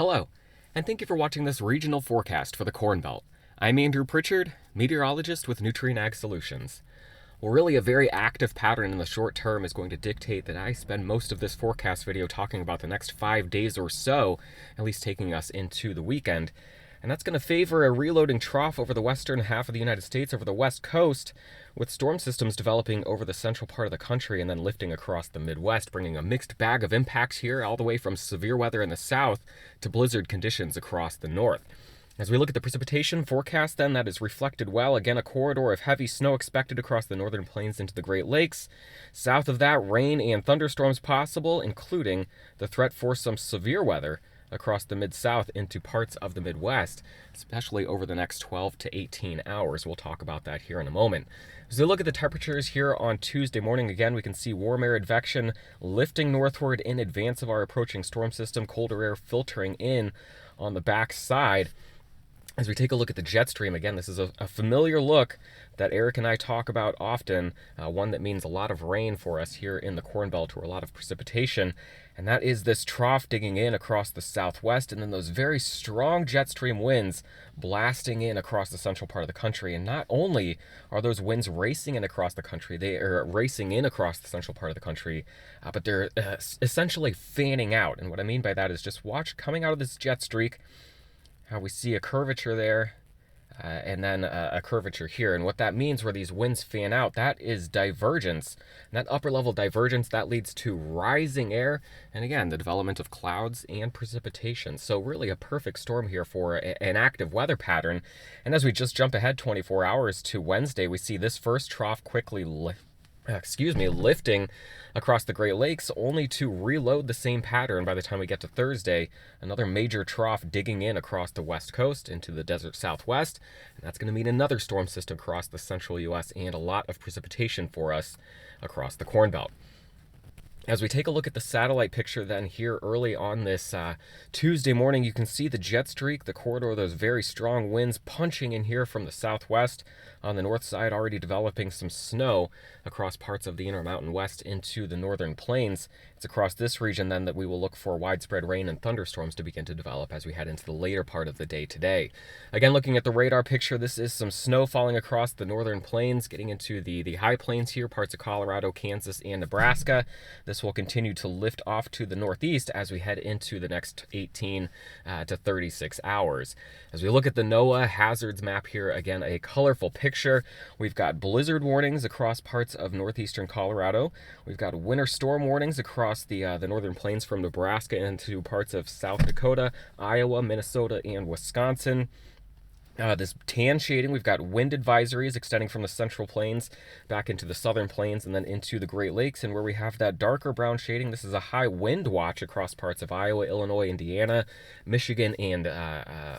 Hello, and thank you for watching this regional forecast for the Corn Belt. I'm Andrew Pritchard, meteorologist with Nutrien Ag Solutions. Well, really a very active pattern in the short term is going to dictate that I spend most of this forecast video talking about the next 5 days or so, at least taking us into the weekend. And that's going to favor a reloading trough over the western half of the United States over the west coast, with storm systems developing over the central part of the country and then lifting across the Midwest, bringing a mixed bag of impacts here, all the way from severe weather in the south to blizzard conditions across the north. As we look at the precipitation forecast, then, that is reflected well. Again, a corridor of heavy snow expected across the northern plains into the Great Lakes. South of that, rain and thunderstorms possible, including the threat for some severe weather across the Mid-South into parts of the Midwest, especially over the next 12 to 18 hours. We'll talk about that here in a moment. As we look at the temperatures here on Tuesday morning, again, we can see warm air advection lifting northward in advance of our approaching storm system, colder air filtering in on the back side. As we take a look at the jet stream, again, this is a familiar look that Eric and I talk about often, one that means a lot of rain for us here in the Corn Belt, or a lot of precipitation, and that is this trough digging in across the southwest, and then those very strong jet stream winds blasting in across the central part of the country. And not only are those winds racing in across the country, they are racing in across the central part of the country, but they're essentially fanning out. And what I mean by that is just watch coming out of this jet streak, how we see a curvature there, and then a curvature here. And what that means, where these winds fan out, that is divergence. And that upper level divergence, that leads to rising air, and again, the development of clouds and precipitation. So really a perfect storm here for an active weather pattern. And as we just jump ahead 24 hours to Wednesday, we see this first trough quickly lifting across the Great Lakes, only to reload the same pattern by the time we get to Thursday. Another major trough digging in across the west coast into the desert southwest, and that's going to mean another storm system across the central U.S. and a lot of precipitation for us across the Corn Belt. As we take a look at the satellite picture then here early on this Tuesday morning, you can see the jet streak, the corridor, those very strong winds punching in here from the southwest. On the north side, already developing some snow across parts of the Intermountain West into the northern plains. It's across this region then that we will look for widespread rain and thunderstorms to begin to develop as we head into the later part of the day today. Again, looking at the radar picture, this is some snow falling across the northern plains, getting into the high plains here, parts of Colorado, Kansas, and Nebraska. This will continue to lift off to the northeast as we head into the next 18 to 36 hours. As we look at the NOAA hazards map here, again, a colorful picture. We've got blizzard warnings across parts of northeastern Colorado. We've got winter storm warnings across the northern plains from Nebraska into parts of South Dakota, Iowa, Minnesota, and Wisconsin. This tan shading, we've got wind advisories extending from the central plains back into the southern plains and then into the Great Lakes. And where we have that darker brown shading, this is a high wind watch across parts of Iowa, Illinois, Indiana, Michigan, and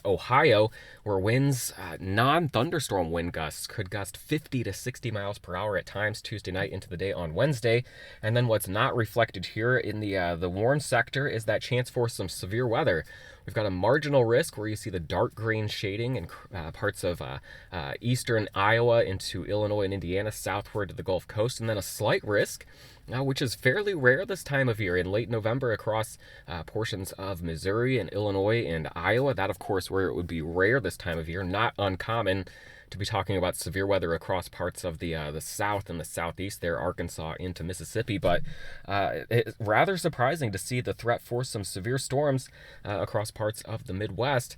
Ohio, where winds, non-thunderstorm wind gusts, could gust 50 to 60 miles per hour at times Tuesday night into the day on Wednesday. And then what's not reflected here in the warm sector is that chance for some severe weather. We've got a marginal risk where you see the dark green shading in parts of eastern Iowa into Illinois and Indiana, southward to the Gulf Coast, and then a slight risk, which is fairly rare this time of year, in late November across portions of Missouri and Illinois and Iowa. That, of course, where it would be rare this time of year, not uncommon to be talking about severe weather across parts of the south and the southeast there, Arkansas into Mississippi. But it's rather surprising to see the threat for some severe storms across parts of the Midwest.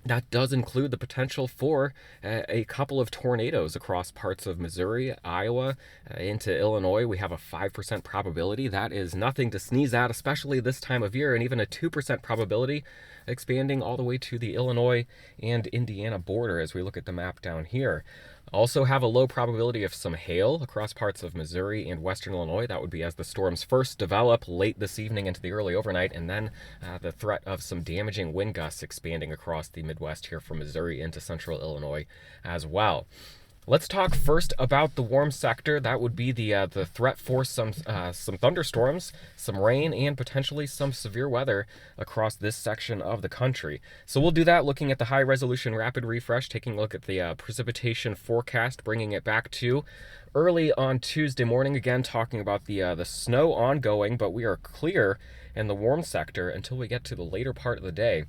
That does include the potential for a couple of tornadoes across parts of Missouri, Iowa, into Illinois. We have a 5% probability. That is nothing to sneeze at, especially this time of year, and even a 2% probability expanding all the way to the Illinois and Indiana border as we look at the map down here. Also have a low probability of some hail across parts of Missouri and western Illinois. That would be as the storms first develop late this evening into the early overnight, and then the threat of some damaging wind gusts expanding across the Midwest here from Missouri into central Illinois as well. Let's talk first about the warm sector. That would be the threat for some thunderstorms, some rain, and potentially some severe weather across this section of the country. So we'll do that looking at the high-resolution rapid refresh, taking a look at the precipitation forecast, bringing it back to early on Tuesday morning. Again, talking about the snow ongoing, but we are clear and the warm sector until we get to the later part of the day.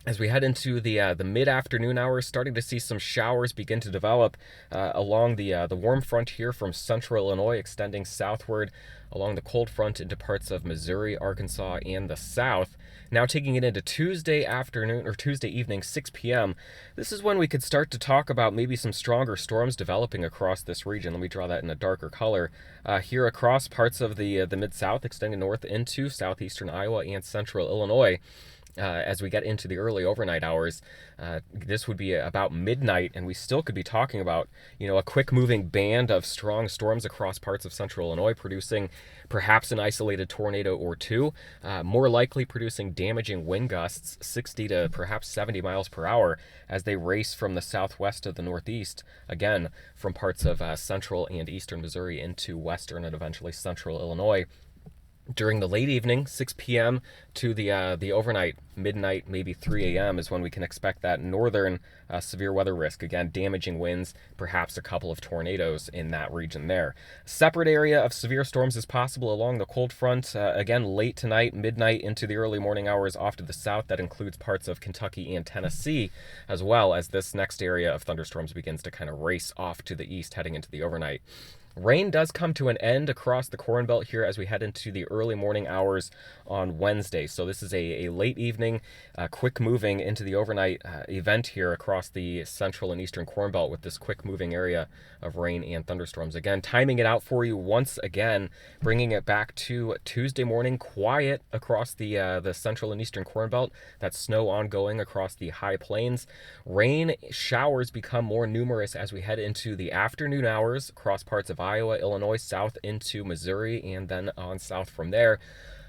As we head into the mid-afternoon hours, starting to see some showers begin to develop along the warm front here from central Illinois, extending southward along the cold front into parts of Missouri, Arkansas, and the south. Now taking it into Tuesday afternoon or Tuesday evening, 6 p.m. This is when we could start to talk about maybe some stronger storms developing across this region. Let me draw that in a darker color. Here across parts of the mid-south, extending north into southeastern Iowa and central Illinois. As we get into the early overnight hours, this would be about midnight, and we still could be talking about, a quick moving band of strong storms across parts of central Illinois, producing perhaps an isolated tornado or two, more likely producing damaging wind gusts 60 to perhaps 70 miles per hour as they race from the southwest to the northeast, again, from parts of central and eastern Missouri into western and eventually central Illinois. During the late evening, 6 p.m. to the overnight, midnight, maybe 3 a.m. is when we can expect that northern severe weather risk. Again, damaging winds, perhaps a couple of tornadoes in that region there. Separate area of severe storms is possible along the cold front. Again, late tonight, midnight into the early morning hours off to the south. That includes parts of Kentucky and Tennessee, as well as this next area of thunderstorms begins to kind of race off to the east heading into the overnight. Rain does come to an end across the Corn Belt here as we head into the early morning hours on Wednesday. So this is a late evening, quick moving into the overnight event here across the central and eastern Corn Belt with this quick moving area of rain and thunderstorms. Again, timing it out for you once again, bringing it back to Tuesday morning, quiet across the central and eastern Corn Belt. That snow ongoing across the high plains. Rain showers become more numerous as we head into the afternoon hours across parts of Iowa, Illinois, south into Missouri, and then on south from there.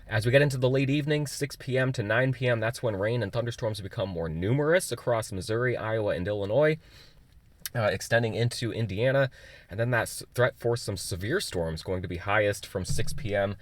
As we get into the late evening, 6 p.m. to 9 p.m., that's when rain and thunderstorms become more numerous across Missouri, Iowa, and Illinois, extending into Indiana. And then that threat for some severe storms going to be highest from 6 p.m.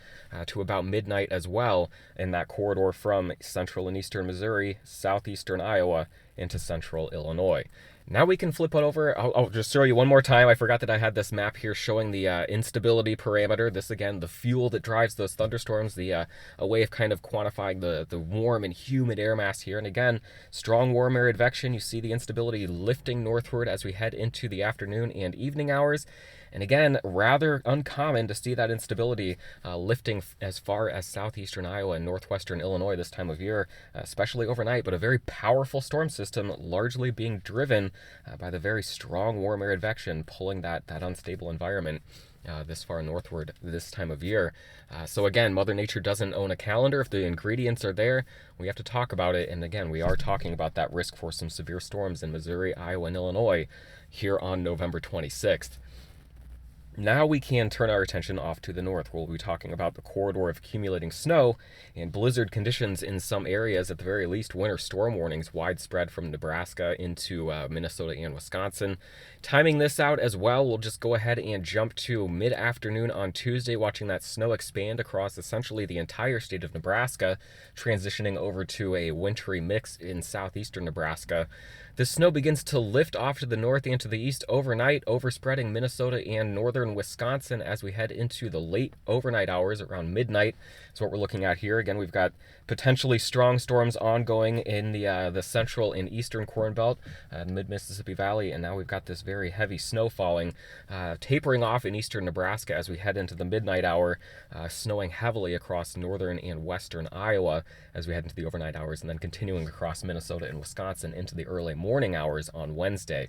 To about midnight as well in that corridor from central and eastern Missouri, southeastern Iowa, into central Illinois. Now we can flip it over. I'll just show you one more time. I forgot that I had this map here showing the instability parameter. This, again, the fuel that drives those thunderstorms, a way of kind of quantifying the warm and humid air mass here. And again, strong warm air advection. You see the instability lifting northward as we head into the afternoon and evening hours. And again, rather uncommon to see that instability lifting as far as southeastern Iowa and northwestern Illinois this time of year, especially overnight, but a very powerful storm system largely being driven by the very strong warm air advection pulling that unstable environment this far northward this time of year. So again, Mother Nature doesn't own a calendar. If the ingredients are there, we have to talk about it. And again, we are talking about that risk for some severe storms in Missouri, Iowa, and Illinois here on November 26th. Now we can turn our attention off to the north. We'll be talking about the corridor of accumulating snow and blizzard conditions in some areas. At the very least, winter storm warnings widespread from Nebraska into Minnesota and Wisconsin. Timing this out as well, we'll just go ahead and jump to mid-afternoon on Tuesday, watching that snow expand across essentially the entire state of Nebraska, transitioning over to a wintry mix in southeastern Nebraska. The snow begins to lift off to the north and to the east overnight, overspreading Minnesota and northern Wisconsin as we head into the late overnight hours around midnight. So what we're looking at here, again, we've got potentially strong storms ongoing in the central and eastern Corn Belt, mid-Mississippi Valley, and now we've got this very heavy snow falling, tapering off in eastern Nebraska as we head into the midnight hour, snowing heavily across northern and western Iowa as we head into the overnight hours, and then continuing across Minnesota and Wisconsin into the early morning hours on Wednesday.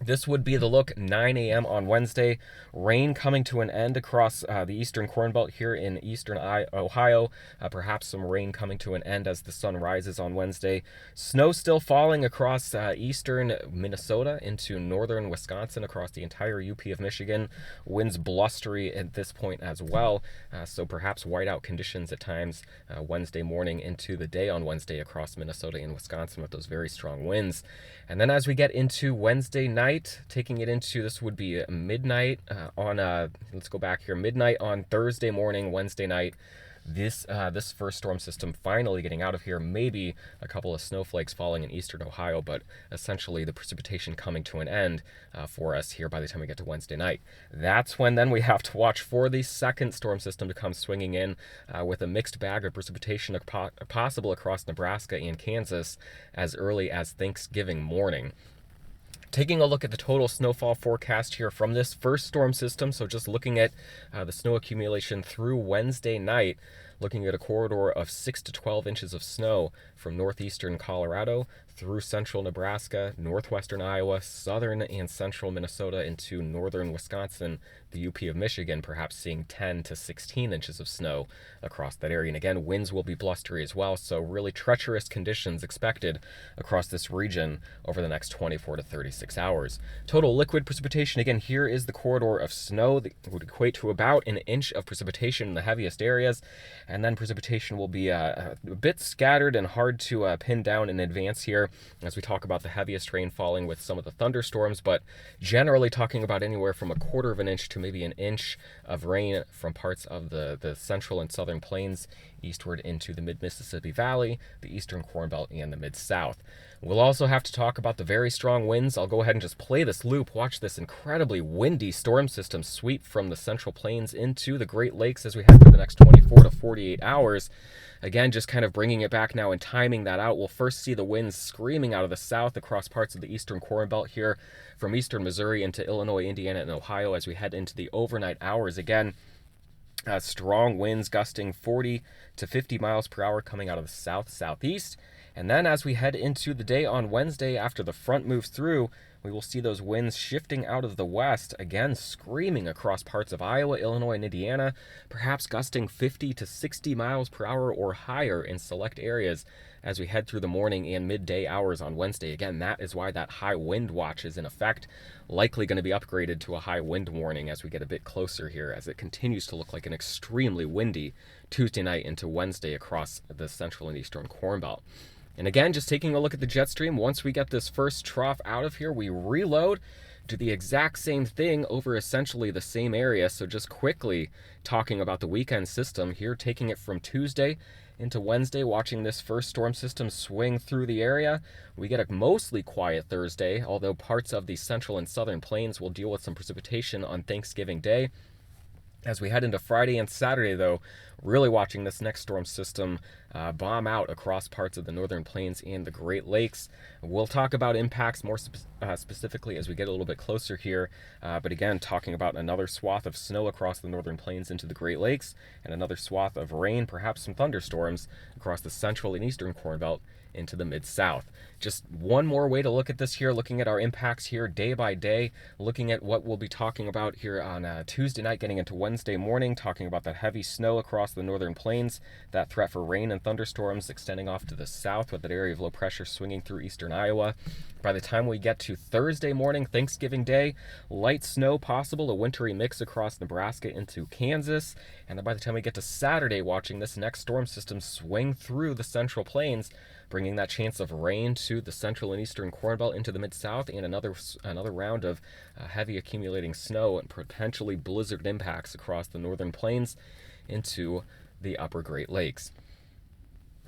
This would be the look 9 a.m. on Wednesday. Rain coming to an end across the eastern Corn Belt here in eastern Ohio. Perhaps some rain coming to an end as the sun rises on Wednesday. Snow still falling across eastern Minnesota into northern Wisconsin, across the entire UP of Michigan. Winds blustery at this point as well. So perhaps whiteout conditions at times Wednesday morning into the day on Wednesday across Minnesota and Wisconsin with those very strong winds. And then as we get into Wednesday night, taking it into, this would be midnight let's go back here, midnight on Thursday morning, Wednesday night. This first storm system finally getting out of here, maybe a couple of snowflakes falling in eastern Ohio, but essentially the precipitation coming to an end for us here by the time we get to Wednesday night. That's when then we have to watch for the second storm system to come swinging in with a mixed bag of precipitation possible across Nebraska and Kansas as early as Thanksgiving morning. Taking a look at the total snowfall forecast here from this first storm system, so just looking at the snow accumulation through Wednesday night, looking at a corridor of 6 to 12 inches of snow from northeastern Colorado through central Nebraska, northwestern Iowa, southern and central Minnesota into northern Wisconsin, the UP of Michigan, perhaps seeing 10 to 16 inches of snow across that area. And again, winds will be blustery as well, so really treacherous conditions expected across this region over the next 24 to 36 hours. Total liquid precipitation, again, here is the corridor of snow that would equate to about an inch of precipitation in the heaviest areas, and then precipitation will be a bit scattered and hard to pin down in advance here as we talk about the heaviest rain falling with some of the thunderstorms, but generally talking about anywhere from a quarter of an inch to maybe an inch of rain from parts of the central and southern plains eastward into the mid-Mississippi Valley, the eastern Corn Belt, and the mid-South. We'll also have to talk about the very strong winds. I'll go ahead and just play this loop. Watch this incredibly windy storm system sweep from the central plains into the Great Lakes as we head through the next 24 to 48 hours. Again, just kind of bringing it back now and timing that out. We'll first see the winds screaming out of the south across parts of the eastern Corn Belt here from eastern Missouri into Illinois, Indiana, and Ohio as we head into the overnight hours. Again, strong winds gusting 40 to 50 miles per hour coming out of the south-southeast. And then as we head into the day on Wednesday, after the front moves through, we will see those winds shifting out of the west, again screaming across parts of Iowa, Illinois, and Indiana, perhaps gusting 50 to 60 miles per hour or higher in select areas as we head through the morning and midday hours on Wednesday. Again, that is why that high wind watch is in effect, likely going to be upgraded to a high wind warning as we get a bit closer here, as it continues to look like an extremely windy Tuesday night into Wednesday across the central and eastern Corn Belt. And again, just taking a look at the jet stream, once we get this first trough out of here, we reload, do the exact same thing over essentially the same area. So just quickly talking about the weekend system here, taking it from Tuesday into Wednesday, watching this first storm system swing through the area. We get a mostly quiet Thursday, although parts of the central and southern plains will deal with some precipitation on Thanksgiving Day. As we head into Friday and Saturday, though, really watching this next storm system bomb out across parts of the northern plains and the Great Lakes. We'll talk about impacts more specifically as we get a little bit closer here, but again, talking about another swath of snow across the northern plains into the Great Lakes, and another swath of rain, perhaps some thunderstorms, across the central and eastern Corn Belt into the mid-south. Just one more way to look at this here, looking at our impacts here day by day, looking at what we'll be talking about here on Tuesday night, getting into Wednesday morning, talking about that heavy snow across the northern plains, that threat for rain and thunderstorms extending off to the south with that area of low pressure swinging through eastern Iowa. By the time we get to Thursday morning, Thanksgiving Day, light snow possible, a wintry mix across Nebraska into Kansas. And then by the time we get to Saturday, watching this next storm system swing through the central plains, bringing that chance of rain to the central and eastern Corn Belt into the mid-south, and another round of heavy accumulating snow and potentially blizzard impacts across the northern plains into the upper Great Lakes.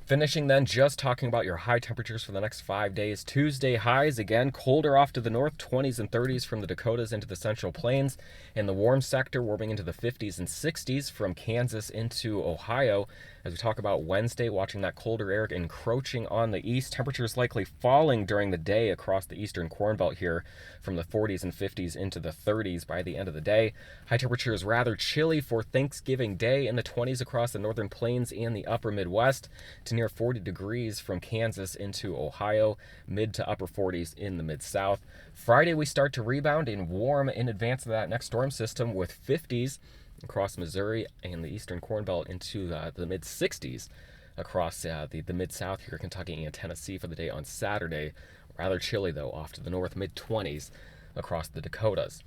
Finishing then, just talking about your high temperatures for the next 5 days. Tuesday highs, again, colder off to the north, 20s and 30s from the Dakotas into the central plains. In the warm sector, warming into the 50s and 60s from Kansas into Ohio. As we talk about Wednesday, watching that colder air encroaching on the east. Temperatures likely falling during the day across the eastern Corn Belt here from the 40s and 50s into the 30s by the end of the day. High temperatures rather chilly for Thanksgiving Day in the 20s across the northern plains and the upper Midwest to near 40 degrees from Kansas into Ohio, mid to upper 40s in the mid-south. Friday, we start to rebound and warm in advance of that next storm system with 50s across Missouri and the eastern Corn Belt into the mid-60s across the mid-south here, Kentucky and Tennessee for the day on Saturday. Rather chilly, though, off to the north, mid-20s across the Dakotas.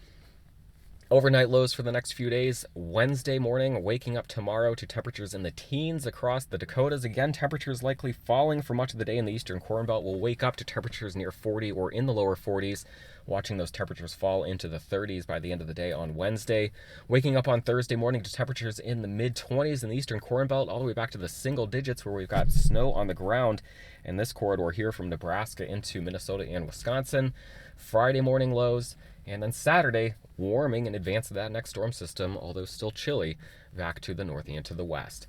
Overnight lows for the next few days. Wednesday morning, waking up tomorrow to temperatures in the teens across the Dakotas. Again, temperatures likely falling for much of the day in the eastern Corn Belt. We'll wake up to temperatures near 40 or in the lower 40s, watching those temperatures fall into the 30s by the end of the day on Wednesday. Waking up on Thursday morning to temperatures in the mid-20s in the eastern Corn Belt, all the way back to the single digits where we've got snow on the ground in this corridor here from Nebraska into Minnesota and Wisconsin. Friday morning lows, and then Saturday, warming in advance of that next storm system, although still chilly, back to the north and to the west.